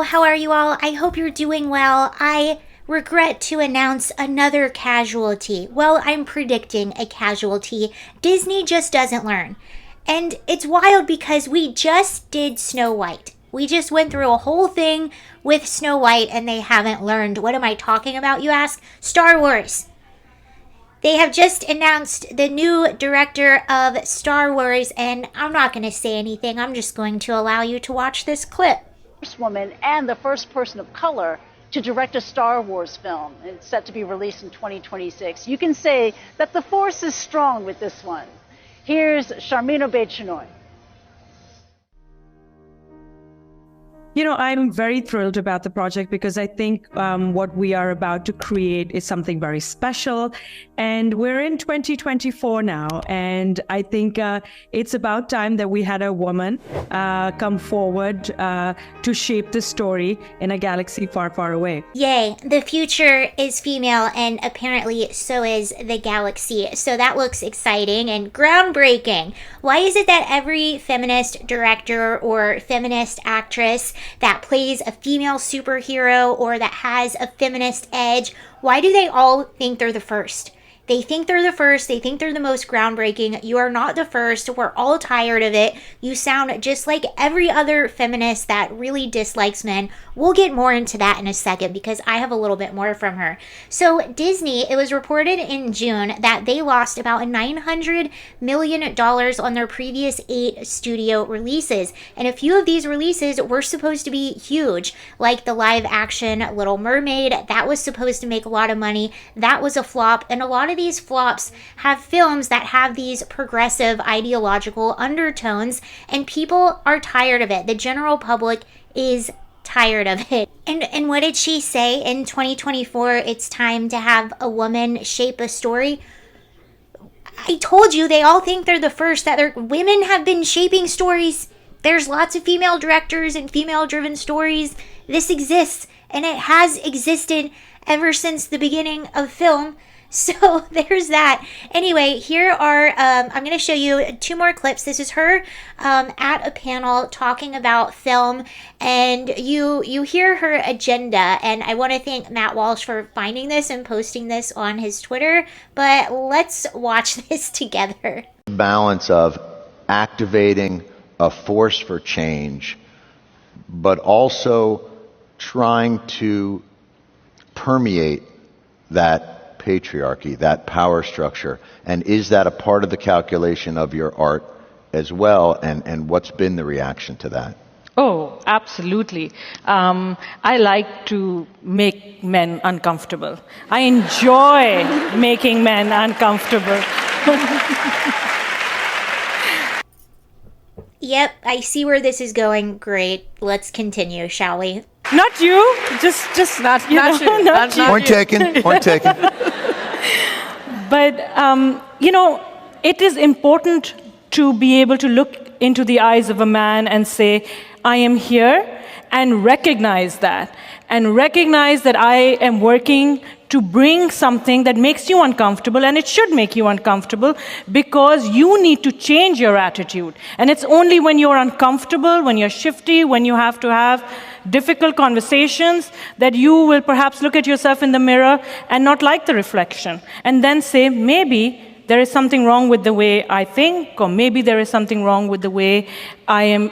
Hello, how are you all? I hope you're doing well. I regret to announce another casualty. Well, I'm predicting a casualty. Disney just doesn't learn. And it's wild because we just did Snow White. We just went through a whole thing with Snow White and they haven't learned. What am I talking about, you ask? Star Wars. They have just announced the new director of Star Wars, and I'm not going to say anything. I'm just going to allow you to watch this clip. First woman and the first person of color to direct a Star Wars film. It's set to be released in 2026. You can say that the force is strong with this one. Here's Sharmina Obaid-Chinoy. You know, I'm very thrilled about the project because I think what we are about to create is something very special. And we're in 2024 now. And I think it's about time that we had a woman come forward to shape the story in a galaxy far, far away. Yay, the future is female and apparently so is the galaxy. So that looks exciting and groundbreaking. Why is it that every feminist director or feminist actress that plays a female superhero or that has a feminist edge, why do they all think they're the first? They think they're the first. They think they're the most groundbreaking. You are not the first. We're all tired of it. You sound just like every other feminist that really dislikes men. We'll get more into that in a second because I have a little bit more from her. So Disney, it was reported in June that they lost about $900 million on their previous 8 studio releases. And a few of these releases were supposed to be huge, like the live action Little Mermaid. That was supposed to make a lot of money. That was a flop. And a lot of these flops have films that have these progressive ideological undertones, and people are tired of it. The general public is tired of it. And what did she say? In 2024, it's time to have a woman shape a story. I told you, they all think they're the first, that women have been shaping stories. There's lots of female directors and female-driven stories. This exists, and it has existed ever since the beginning of film. So there's that. Anyway, here are, I'm going to show you 2 more clips. This is her at a panel talking about film, and you hear her agenda. And I want to thank Matt Walsh for finding this and posting this on his Twitter. But let's watch this together. Balance of activating a force for change, but also trying to permeate that patriarchy, that power structure, and is that a part of the calculation of your art as well, and what's been the reaction to that? Oh, absolutely. I like to make men uncomfortable. I enjoy making men uncomfortable. Yep, I see where this is going. Great. Let's continue, shall we? Not you, just not you. Not you. Point taken. Point taken. But it is important to be able to look into the eyes of a man and say, I am here, and recognize that. And recognize that I am working to bring something that makes you uncomfortable, and it should make you uncomfortable because you need to change your attitude. And it's only when you're uncomfortable, when you're shifty, when you have to have difficult conversations that you will perhaps look at yourself in the mirror and not like the reflection. And then say, maybe there is something wrong with the way I think, or maybe there is something wrong with the way I am.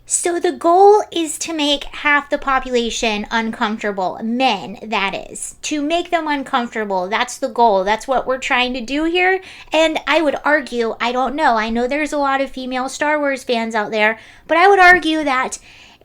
So the goal is to make half the population uncomfortable, men, that is. To make them uncomfortable, that's the goal. That's what we're trying to do here. And I would argue, I don't know, I know there's a lot of female Star Wars fans out there, but I would argue that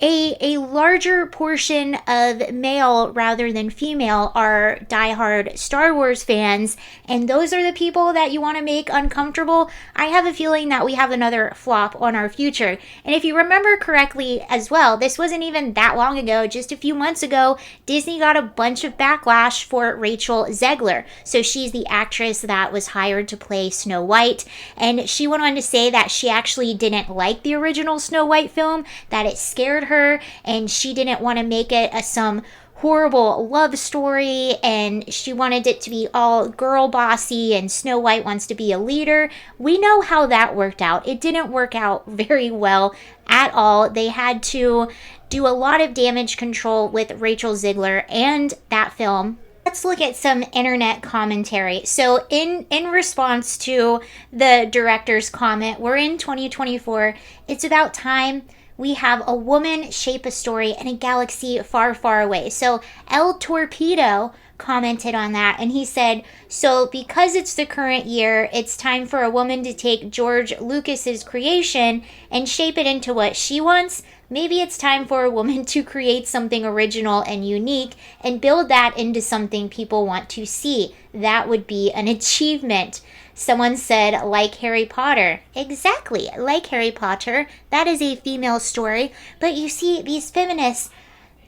a larger portion of male rather than female are diehard Star Wars fans, and those are the people that you want to make uncomfortable. I have a feeling that we have another flop on our future. And if you remember correctly as well, this wasn't even that long ago, just a few months ago, Disney got a bunch of backlash for Rachel Zegler. So she's the actress that was hired to play Snow White, and she went on to say that she actually didn't like the original Snow White film, that it scared her, and she didn't want to make it some horrible love story, and she wanted it to be all girl bossy, and Snow White wants to be a leader. We know how that worked out. It didn't work out very well at all. They had to do a lot of damage control with Rachel Ziegler and that film. Let's look at some internet commentary. So in response to the director's comment, we're in 2024. It's about time we have a woman shape a story in a galaxy far, far away. So El Torpedo commented on that, and he said, so because it's the current year, it's time for a woman to take George Lucas's creation and shape it into what she wants. Maybe it's time for a woman to create something original and unique and build that into something people want to see. That would be an achievement. Someone said, like Harry Potter. Exactly, like Harry Potter. That is a female story. But you see, these feminists,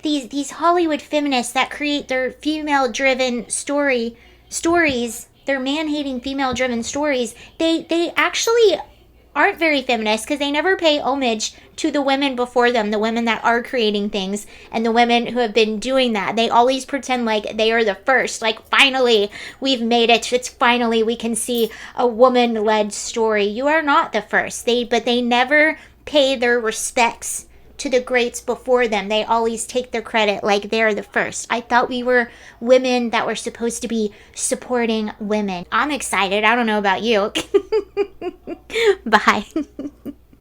these Hollywood feminists that create their female-driven stories, their man-hating female-driven stories, they actually aren't very feminist because they never pay homage to the women before them, the women that are creating things and the women who have been doing that. They always pretend like they are the first, like finally we've made it. It's finally we can see a woman-led story. You are not the first. But they never pay their respects to the greats before them. They always take their credit like they're the first. I thought we were women that were supposed to be supporting women. I'm excited. I don't know about you. Bye.